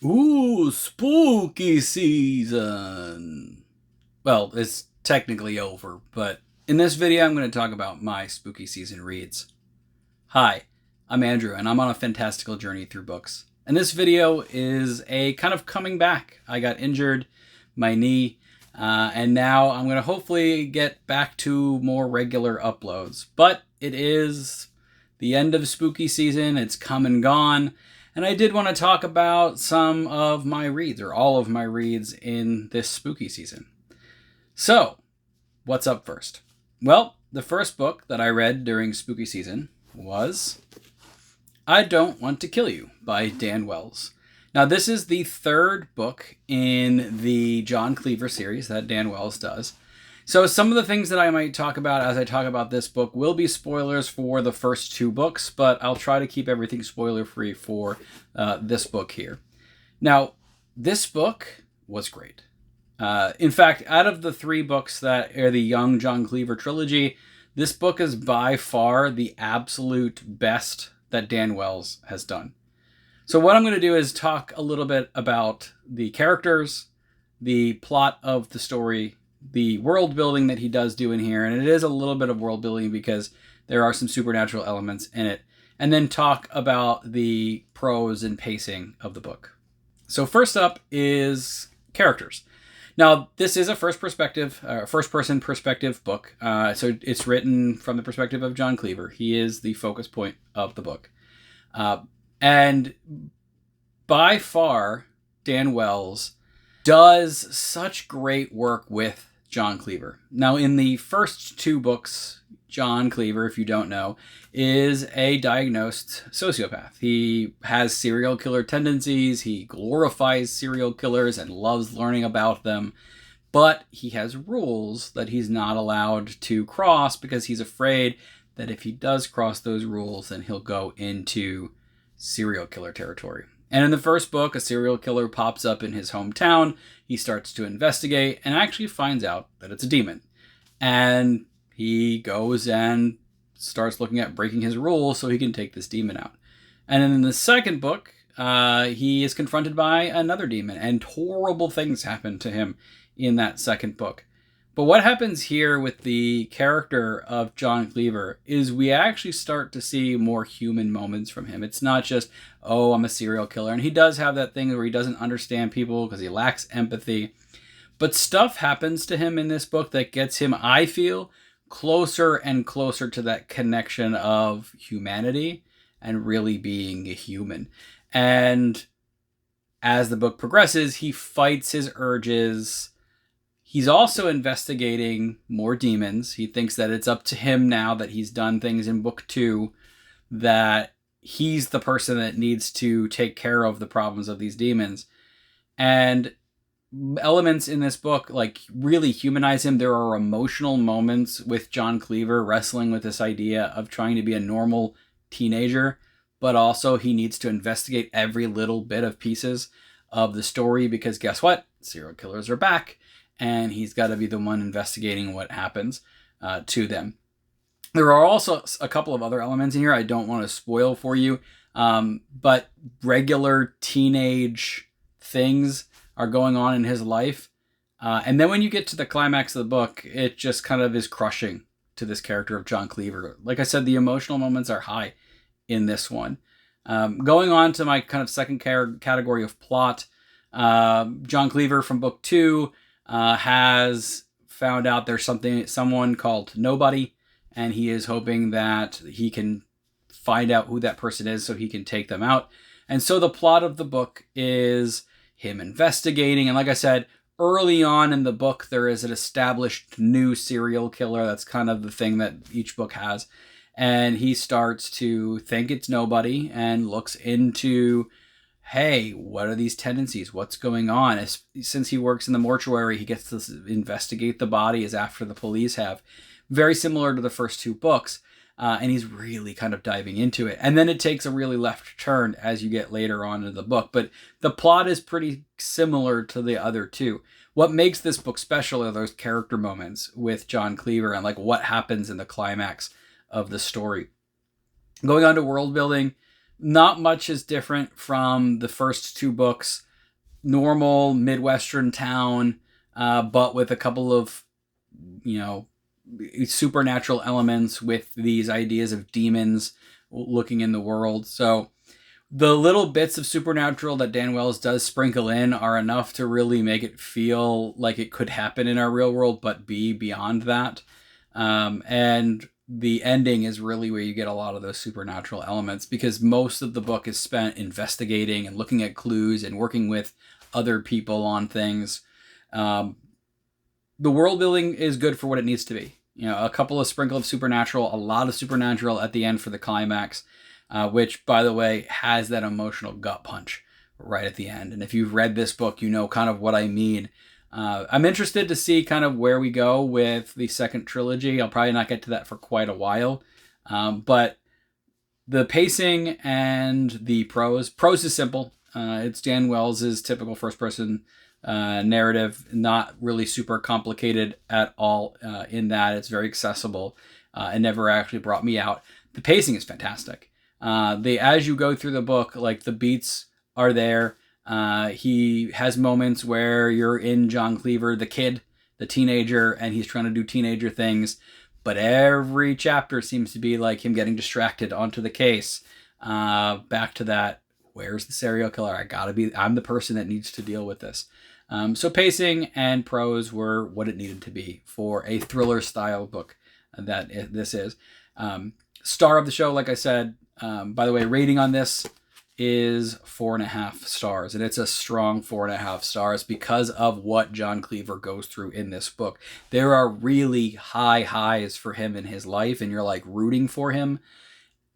Ooh, spooky season. Well, it's technically over, but in this video, I'm going to talk about my spooky season reads. Hi, I'm Andrew, and I'm on a fantastical journey through books. And this video is a kind of coming back. I got injured, my knee, and now I'm going to hopefully get back to more regular uploads. But it is the end of spooky season, it's come and gone. And I did want to talk about some of my reads, or all of my reads in this spooky season. So, what's up first? Well, the first book that I read during spooky season was I Don't Want to Kill You by Dan Wells. Now, this is the third book in the John Cleaver series that Dan Wells does. So some of the things that I might talk about as I talk about this book will be spoilers for the first two books, but I'll try to keep everything spoiler-free for this book here. Now, this book was great. In fact, out of the three books that are the Young John Cleaver trilogy, this book is by far the absolute best that Dan Wells has done. So what I'm going to do is talk a little bit about the characters, the plot of the story, the world building that he does do in here, and it is a little bit of world building because there are some supernatural elements in it, and then talk about the prose and pacing of the book. So first up is characters. Now, this is a first person perspective book. So it's written from the perspective of John Cleaver. He is the focus point of the book. And by far, Dan Wells does such great work with John Cleaver. Now, in the first two books, John Cleaver, if you don't know, is a diagnosed sociopath. He has serial killer tendencies. He glorifies serial killers and loves learning about them. But he has rules that he's not allowed to cross because he's afraid that if he does cross those rules, then he'll go into serial killer territory. And in the first book, a serial killer pops up in his hometown. He starts to investigate and actually finds out that it's a demon. And he goes and starts looking at breaking his rules so he can take this demon out. And in the second book, he is confronted by another demon, and horrible things happen to him in that second book. But what happens here with the character of John Cleaver is we actually start to see more human moments from him. It's not just, oh, I'm a serial killer. And he does have that thing where he doesn't understand people because he lacks empathy. But stuff happens to him in this book that gets him, I feel, closer and closer to that connection of humanity and really being a human. And as the book progresses, he fights his urges. He's also investigating more demons. He thinks that it's up to him now that he's done things in book 2, that he's the person that needs to take care of the problems of these demons. And elements in this book like really humanize him. There are emotional moments with John Cleaver wrestling with this idea of trying to be a normal teenager, but also he needs to investigate every little bit of pieces of the story because guess what? Serial killers are back. And he's got to be the one investigating what happens to them. There are also a couple of other elements in here I don't want to spoil for you, but regular teenage things are going on in his life. And then when you get to the climax of the book, it just kind of is crushing to this character of John Cleaver. Like I said, the emotional moments are high in this one. Going on to my kind of second category of plot, John Cleaver from book 2 has found out there's someone called Nobody, and he is hoping that he can find out who that person is so he can take them out. And so the plot of the book is him investigating. And like I said, early on in the book, there is an established new serial killer. That's kind of the thing that each book has. And he starts to think it's Nobody and looks into, hey, what are these tendencies? What's going on? Since he works in the mortuary, he gets to investigate the body as after the police have. Very similar to the first two books. And he's really kind of diving into it. And then it takes a really left turn as you get later on in the book. But the plot is pretty similar to the other two. What makes this book special are those character moments with John Cleaver and like what happens in the climax of the story. Going on to world building, Not much is different from the first two books. Normal Midwestern town, but with a couple of, you know, supernatural elements with these ideas of demons looking in the world. So the little bits of supernatural that Dan Wells does sprinkle in are enough to really make it feel like it could happen in our real world, but be beyond that. And the ending is really where you get a lot of those supernatural elements, because most of the book is spent investigating and looking at clues and working with other people on things. The world building is good for what it needs to be. You know, a couple of sprinkle of supernatural, a lot of supernatural at the end for the climax, which, by the way, has that emotional gut punch right at the end. And if you've read this book, you know kind of what I mean. I'm interested to see kind of where we go with the second trilogy. I'll probably not get to that for quite a while. But the pacing and the prose is simple. It's Dan Wells' typical first-person narrative, not really super complicated at all in that. It's very accessible and never actually brought me out. The pacing is fantastic. As you go through the book, like, the beats are there. He has moments where you're in John Cleaver, the kid, the teenager, and he's trying to do teenager things. But every chapter seems to be like him getting distracted onto the case. Back to that, where's the serial killer? I'm the person that needs to deal with this. So pacing and prose were what it needed to be for a thriller style book that this is. Star of the show, like I said, by the way, rating on this is 4.5 stars, and it's a strong 4.5 stars because of what John Cleaver goes through in this book. There are really high highs for him in his life, and you're like rooting for him,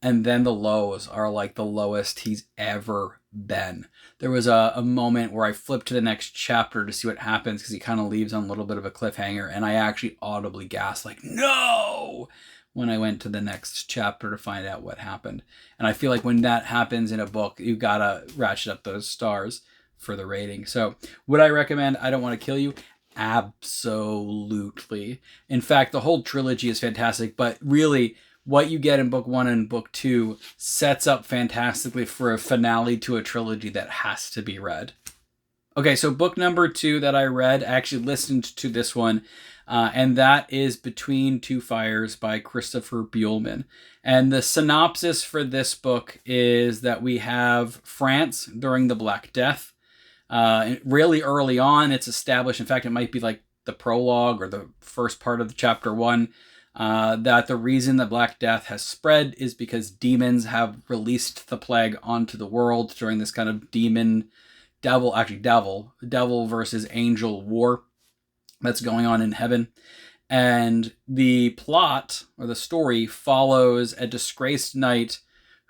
and then the lows are like the lowest he's ever been. There was a moment where I flipped to the next chapter to see what happens, because he kind of leaves on a little bit of a cliffhanger, and I actually audibly gasped, like, no, when I went to the next chapter to find out what happened. And I feel like when that happens in a book, you gotta ratchet up those stars for the rating. So would I recommend I Don't Want to Kill You? Absolutely. In fact, the whole trilogy is fantastic, but really what you get in book 1 and book 2 sets up fantastically for a finale to a trilogy that has to be read. Okay, so book number 2 that I read, I actually listened to this one, and that is Between Two Fires by Christopher Buehlman. And the synopsis for this book is that we have France during the Black Death. Really early on, it's established, in fact, it might be like the prologue or the first part of the chapter 1, that the reason the Black Death has spread is because demons have released the plague onto the world during this kind of devil versus angel war that's going on in heaven. And the plot, or the story, follows a disgraced knight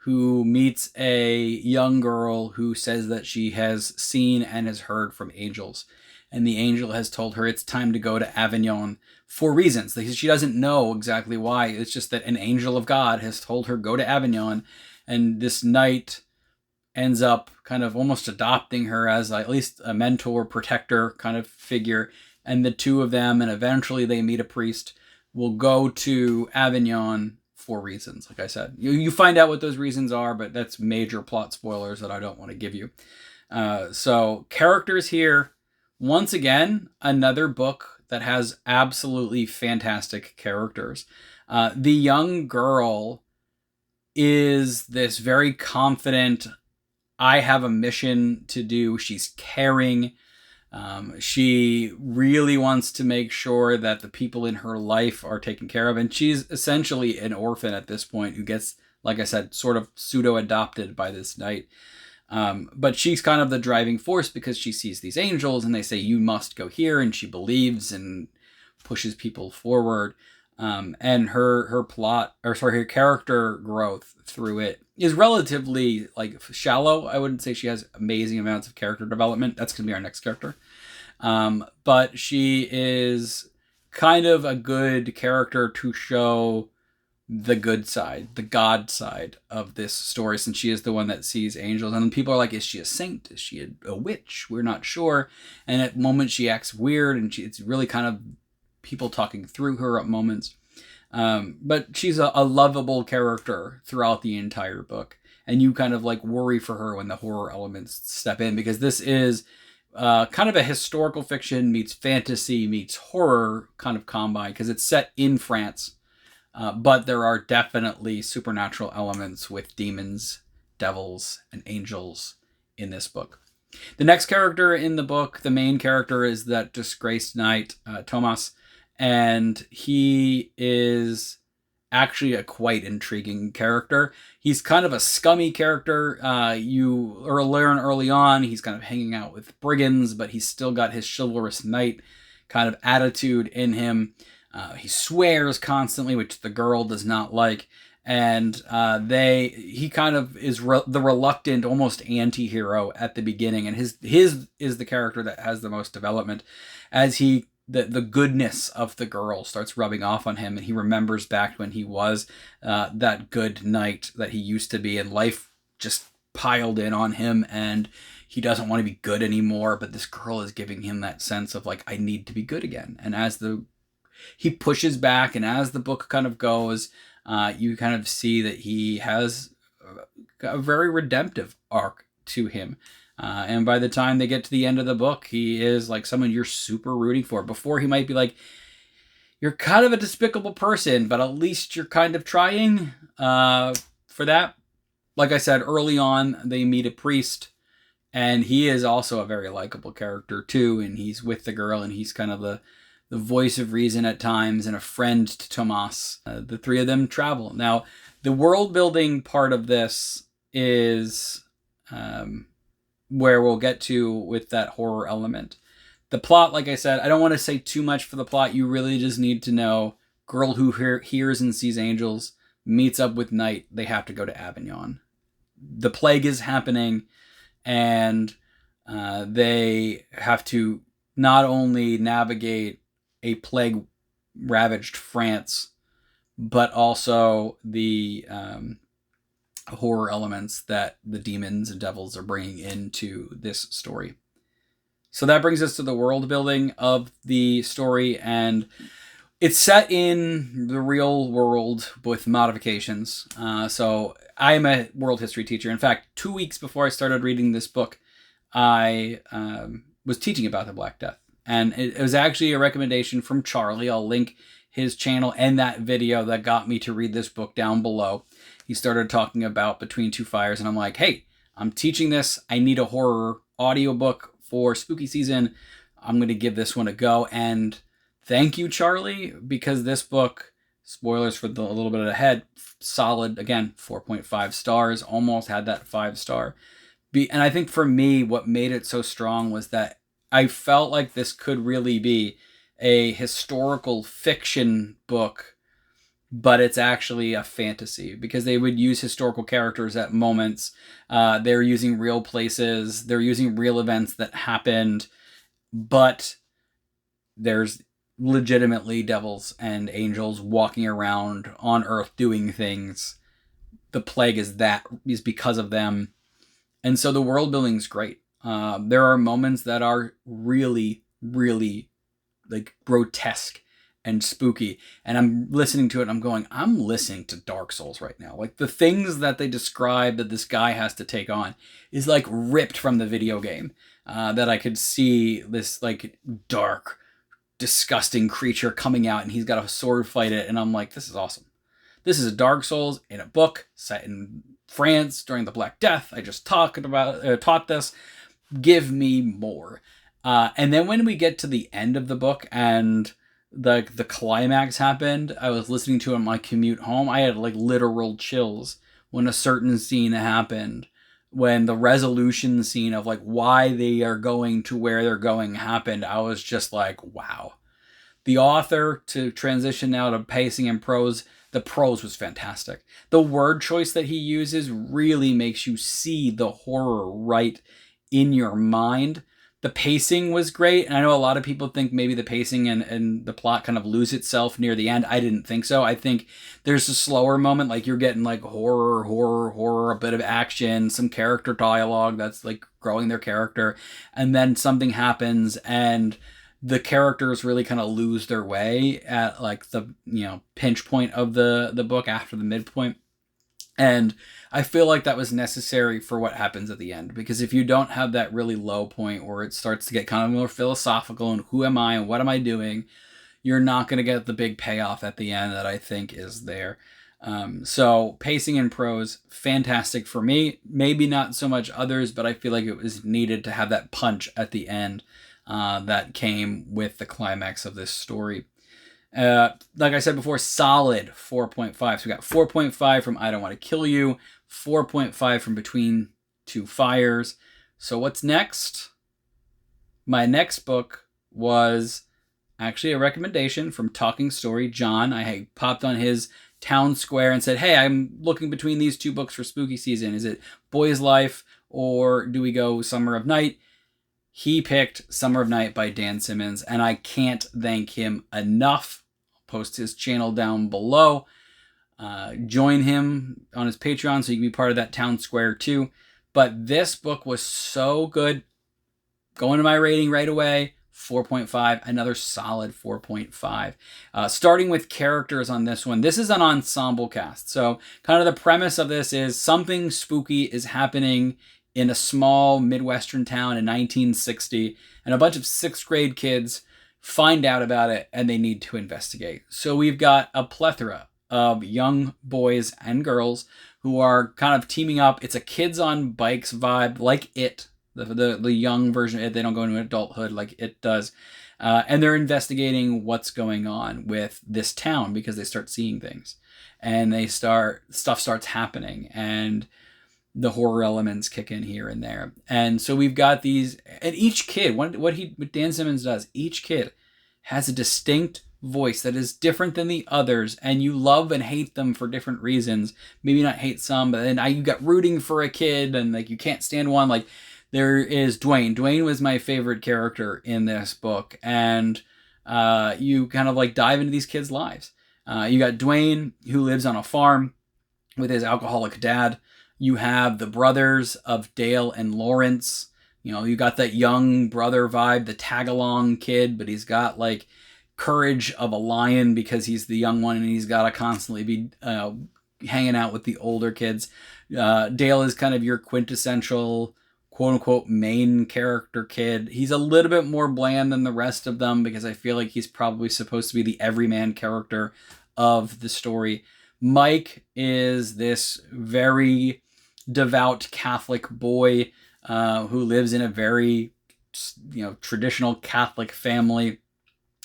who meets a young girl who says that she has seen and has heard from angels. And the angel has told her it's time to go to Avignon for reasons. She doesn't know exactly why. It's just that an angel of God has told her go to Avignon. And this knight ends up kind of almost adopting her as at least a mentor, protector kind of figure. And the two of them, and eventually they meet a priest, will go to Avignon for reasons. Like I said, you find out what those reasons are, but that's major plot spoilers that I don't want to give you. So characters here, once again, another book that has absolutely fantastic characters. The young girl is this very confident, I have a mission to do. She's caring. She really wants to make sure that the people in her life are taken care of. And she's essentially an orphan at this point who gets, like I said, sort of pseudo-adopted by this knight. But she's kind of the driving force because she sees these angels and they say, you must go here. And she believes and pushes people forward. And her character growth through it is relatively like shallow. I wouldn't say she has amazing amounts of character development. That's going to be our next character. But she is kind of a good character to show the good side, the God side of this story, since she is the one that sees angels. And people are like, is she a saint? Is she a witch? We're not sure. And at moments she acts weird, and it's really kind of people talking through her at moments. But she's a lovable character throughout the entire book. and you kind of like worry for her when the horror elements step in, because this is kind of a historical fiction meets fantasy meets horror kind of combine, because it's set in France, but there are definitely supernatural elements with demons, devils, and angels in this book. The next character in the book, the main character, is that disgraced knight, Thomas, and he is actually a quite intriguing character. He's kind of a scummy character. You learn early on he's kind of hanging out with brigands, but he's still got his chivalrous knight kind of attitude in him. He swears constantly, which the girl does not like. And he kind of is the reluctant, almost anti-hero at the beginning, and his is the character that has the most development, as the goodness of the girl starts rubbing off on him, and he remembers back when he was that good knight that he used to be, and life just piled in on him, and he doesn't want to be good anymore. But this girl is giving him that sense of like, I need to be good again. And as he pushes back, and as the book kind of goes, you kind of see that he has a very redemptive arc to him. And by the time they get to the end of the book, he is like someone you're super rooting for. Before, he might be like, you're kind of a despicable person, but at least you're kind of trying for that. Like I said, early on, they meet a priest, and he is also a very likable character too. And he's with the girl, and he's kind of the voice of reason at times, and a friend to Thomas. The three of them travel. Now, the world building part of this is where we'll get to with that horror element. The plot, like I said, I don't want to say too much for the plot. You really just need to know girl who hears and sees angels, meets up with knight. They have to go to Avignon. The plague is happening, and they have to not only navigate a plague-ravaged France, but also the horror elements that the demons and devils are bringing into this story. So that brings us to the world building of the story, and it's set in the real world with modifications. So I am a world history teacher. In fact, 2 weeks before I started reading this book, I was teaching about the Black Death. And it was actually a recommendation from Charlie. I'll link his channel and that video that got me to read this book down below. He started talking about Between Two Fires, and I'm like, hey, I'm teaching this. I need a horror audiobook for spooky season. I'm going to give this one a go. And thank you, Charlie, because this book, spoilers for a little bit ahead, solid, again, 4.5 stars, almost had that 5-star. And I think for me, what made it so strong was that I felt like this could really be a historical fiction book, but it's actually a fantasy, because they would use historical characters at moments. They're using real places. They're using real events that happened, but there's legitimately devils and angels walking around on Earth doing things. The plague is because of them. And so the world building is great. There are moments that are really, really like grotesque and spooky. And I'm listening to it, and I'm going, I'm listening to Dark Souls right now. Like, the things that they describe that this guy has to take on is like ripped from the video game. That I could see this like dark, disgusting creature coming out, and he's got a sword fight it. And I'm like, this is awesome. This is a Dark Souls in a book set in France during the Black Death. I just taught this. Give me more. And then when we get to the end of the book and the climax happened, I was listening to it on my commute home. I had like literal chills when a certain scene happened. When the resolution scene of like why they are going to where they're going happened, I was just like, wow. The author, to transition now to pacing and prose, the prose was fantastic. The word choice that he uses really makes you see the horror right in your mind. The pacing was great, and I know a lot of people think maybe the pacing and the plot kind of lose itself near the end. I didn't think so. I think there's a slower moment, like you're getting like horror, a bit of action, some character dialogue that's like growing their character, and then something happens and the characters really kind of lose their way at like the pinch point of the book after the midpoint. And I feel like that was necessary for what happens at the end, because if you don't have that really low point where it starts to get kind of more philosophical and who am I and what am I doing, you're not going to get the big payoff at the end that I think is there. So pacing and prose, fantastic for me. Maybe not so much others, but I feel like it was needed to have that punch at the end that came with the climax of this story. Like I said before, solid 4.5. So we got 4.5 from I Don't Want to Kill You, 4.5 from Between Two Fires. So what's next? My next book was actually a recommendation from Talking Story John. I popped on his town square and said, hey, I'm looking between these two books for spooky season. Is it Boy's Life or do we go Summer of Night? He picked Summer of Night by Dan Simmons, and I can't thank him enough. I'll post his channel down below. Join him on his Patreon so you can be part of that town square too. But this book was so good. Going to my rating right away, 4.5, another solid 4.5. Starting with characters on this one. This is an ensemble cast. So kind of the premise of this is something spooky is happening in a small Midwestern town in 1960, and a bunch of 6th grade kids find out about it and they need to investigate. So we've got a plethora of young boys and girls who are kind of teaming up. It's a kids on bikes vibe, like It, the young version of It. They don't go into adulthood like It does. And they're investigating what's going on with this town because they start seeing things and stuff starts happening, and the horror elements kick in here and there. And so we've got these, and each kid, what Dan Simmons does, each kid has a distinct voice that is different than the others, and you love and hate them for different reasons. Maybe not hate some, but then you got rooting for a kid, and like you can't stand one. Like there is Dwayne. Dwayne was my favorite character in this book, and you kind of like dive into these kids' lives. You got Dwayne, who lives on a farm with his alcoholic dad. You have the brothers of Dale and Lawrence. You know, you got that young brother vibe, the tag-along kid, but he's got like courage of a lion because he's the young one and he's got to constantly be hanging out with the older kids. Dale is kind of your quintessential quote-unquote main character kid. He's a little bit more bland than the rest of them because I feel like he's probably supposed to be the everyman character of the story. Mike is this very devout Catholic boy who lives in a very, traditional Catholic family.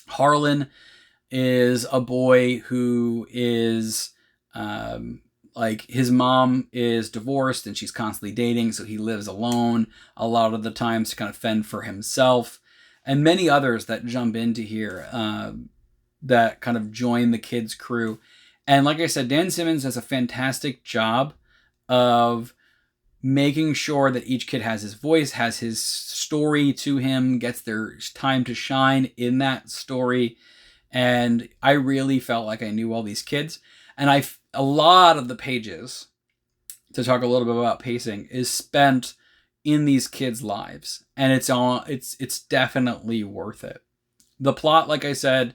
Harlan is a boy who is like his mom is divorced and she's constantly dating, so he lives alone a lot of the times to kind of fend for himself. And many others that jump into here that kind of join the kids' crew. And like I said, Dan Simmons does a fantastic job of making sure that each kid has his voice, has his story to him, gets their time to shine in that story. And I really felt like I knew all these kids. And a lot of the pages, to talk a little bit about pacing, is spent in these kids' lives. And it's definitely worth it. The plot, like I said,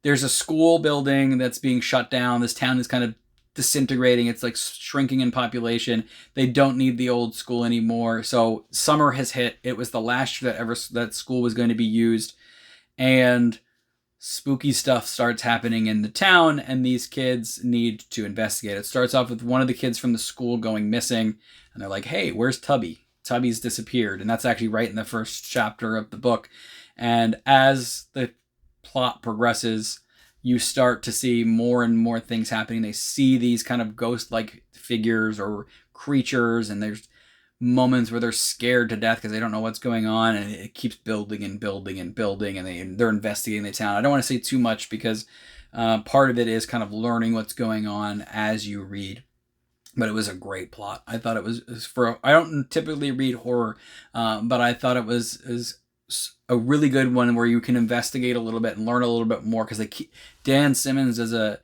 there's a school building that's being shut down. This town is kind of disintegrating. It's like shrinking in population. They don't need the old school anymore. So summer has hit. It was the last year that school was going to be used. And spooky stuff starts happening in the town, and these kids need to investigate. It starts off with one of the kids from the school going missing, and they're like, hey, where's Tubby? Tubby's disappeared. And that's actually right in the first chapter of the book. And as the plot progresses, you start to see more and more things happening. They see these kind of ghost-like figures or creatures, and there's moments where they're scared to death because they don't know what's going on, and it keeps building and building and building, and they're investigating the town. I don't want to say too much because part of it is kind of learning what's going on as you read. But it was a great plot. I thought it was I don't typically read horror, but I thought it was a really good one where you can investigate a little bit and learn a little bit more, because Dan Simmons does a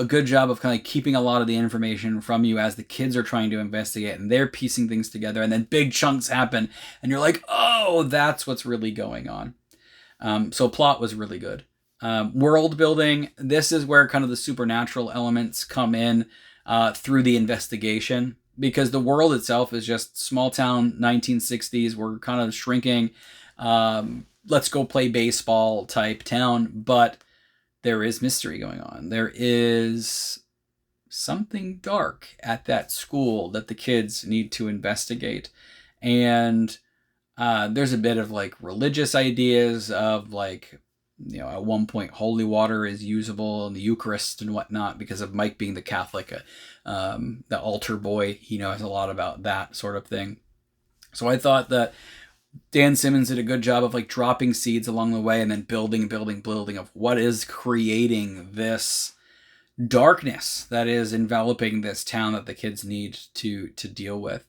good job of kind of keeping a lot of the information from you as the kids are trying to investigate and they're piecing things together, and then big chunks happen and you're like, oh, that's what's really going on. So plot was really good. World building, this is where kind of the supernatural elements come in. through the investigation, because the world itself is just small town 1960s. We're kind of shrinking. Let's go play baseball type town, but there is mystery going on. There is something dark at that school that the kids need to investigate. And there's a bit of like religious ideas of like, at one point holy water is usable in the Eucharist and whatnot because of Mike being the Catholic, the altar boy. He knows a lot about that sort of thing. So I thought that Dan Simmons did a good job of like dropping seeds along the way and then building of what is creating this darkness that is enveloping this town that the kids need to deal with.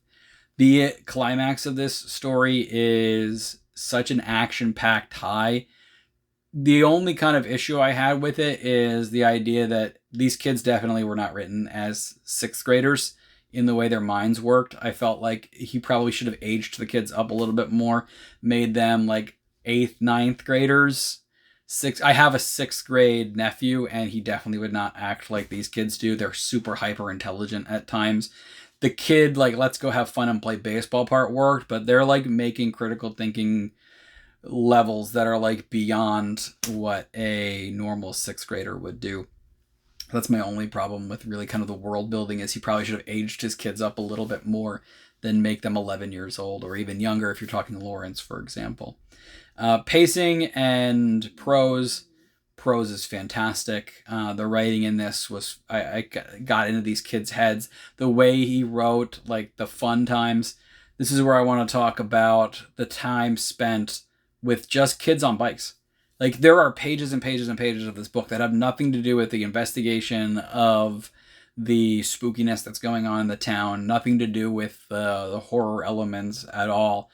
The climax of this story is such an action-packed high. The only kind of issue I had with it is the idea that these kids definitely were not written as sixth graders in the way their minds worked. I felt like he probably should have aged the kids up a little bit more, made them like 8th, 9th graders. I have a 6th grade nephew, and he definitely would not act like these kids do. They're super hyper intelligent at times. The kid, like, let's go have fun and play baseball part worked, but they're like making critical thinking levels that are like beyond what a normal 6th grader would do. That's my only problem with really kind of the world building, is he probably should have aged his kids up a little bit more than make them 11 years old or even younger if you're talking Lawrence, for example. Pacing and prose is fantastic. The writing in this was, I got into these kids' heads. The way he wrote, like the fun times. This is where I want to talk about the time spent with just kids on bikes. Like, there are pages and pages and pages of this book that have nothing to do with the investigation of the spookiness that's going on in the town, nothing to do with the horror elements at all.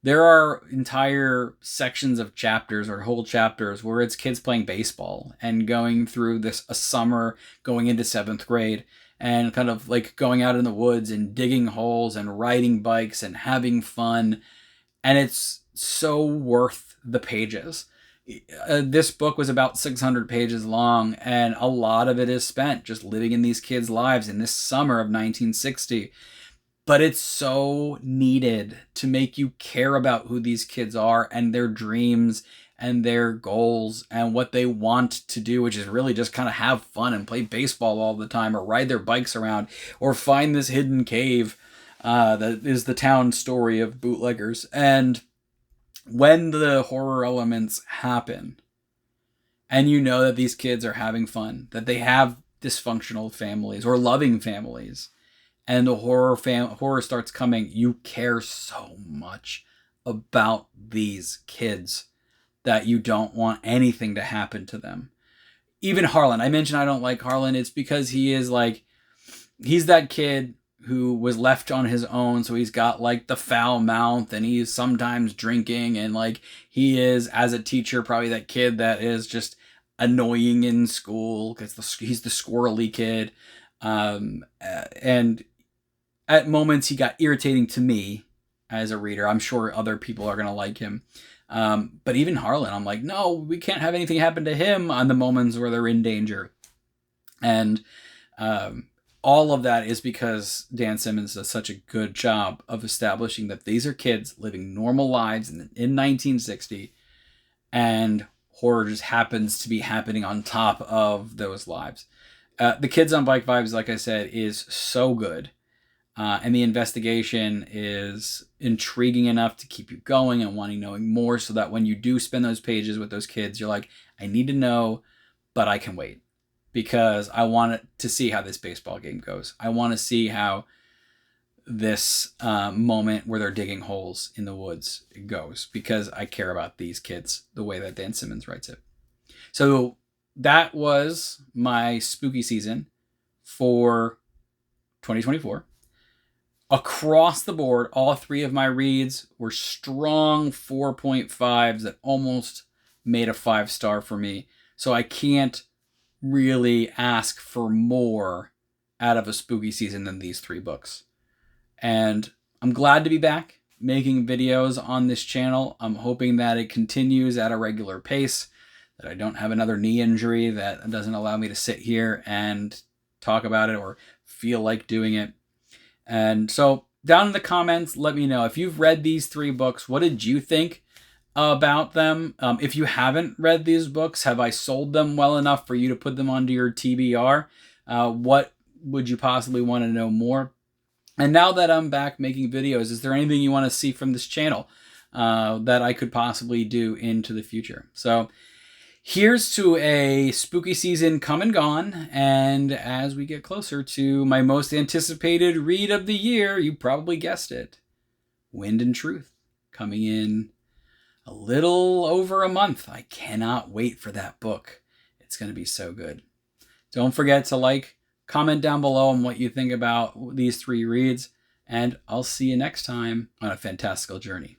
There are entire sections of chapters or whole chapters where it's kids playing baseball and going through a summer going into 7th grade and kind of like going out in the woods and digging holes and riding bikes and having fun. And it's so worth the pages. This book was about 600 pages long, and a lot of it is spent just living in these kids' lives in this summer of 1960. But it's so needed to make you care about who these kids are and their dreams and their goals and what they want to do, which is really just kind of have fun and play baseball all the time or ride their bikes around or find this hidden cave that is the town story of bootleggers. And when the horror elements happen and you know that these kids are having fun, that they have dysfunctional families or loving families, and the horror starts coming, you care so much about these kids that you don't want anything to happen to them. Even Harlan. I mentioned I don't like Harlan. It's because he's that kid who was left on his own, so he's got like the foul mouth and he's sometimes drinking, and like he is, as a teacher, probably that kid that is just annoying in school because he's the squirrely kid. And at moments he got irritating to me as a reader. I'm sure other people are going to like him. But even Harlan, I'm like, no, we can't have anything happen to him on the moments where they're in danger. And all of that is because Dan Simmons does such a good job of establishing that these are kids living normal lives in 1960, and horror just happens to be happening on top of those lives. The Kids on Bike Vibes, like I said, is so good. And the investigation is intriguing enough to keep you going and knowing more, so that when you do spend those pages with those kids, you're like, I need to know, but I can wait. Because I want to see how this baseball game goes. I want to see how this moment where they're digging holes in the woods goes. Because I care about these kids the way that Dan Simmons writes it. So that was my spooky season for 2024. Across the board, all 3 of my reads were strong 4.5s that almost made a 5-star for me. So I can't really ask for more out of a spooky season than these 3 books. And I'm glad to be back making videos on this channel. I'm hoping that it continues at a regular pace, that I don't have another knee injury that doesn't allow me to sit here and talk about it or feel like doing it. And so down in the comments, let me know if you've read these 3 books. What did you think about them? If you haven't read these books, have I sold them well enough for you to put them onto your TBR? What would you possibly want to know more? And now that I'm back making videos, is there anything you want to see from this channel that I could possibly do into the future? So here's to a spooky season come and gone. And as we get closer to my most anticipated read of the year, you probably guessed it, Wind and Truth, coming in a little over a month. I cannot wait for that book. It's going to be so good. Don't forget to like, comment down below on what you think about these 3 reads, and I'll see you next time on A Fantastical Journey.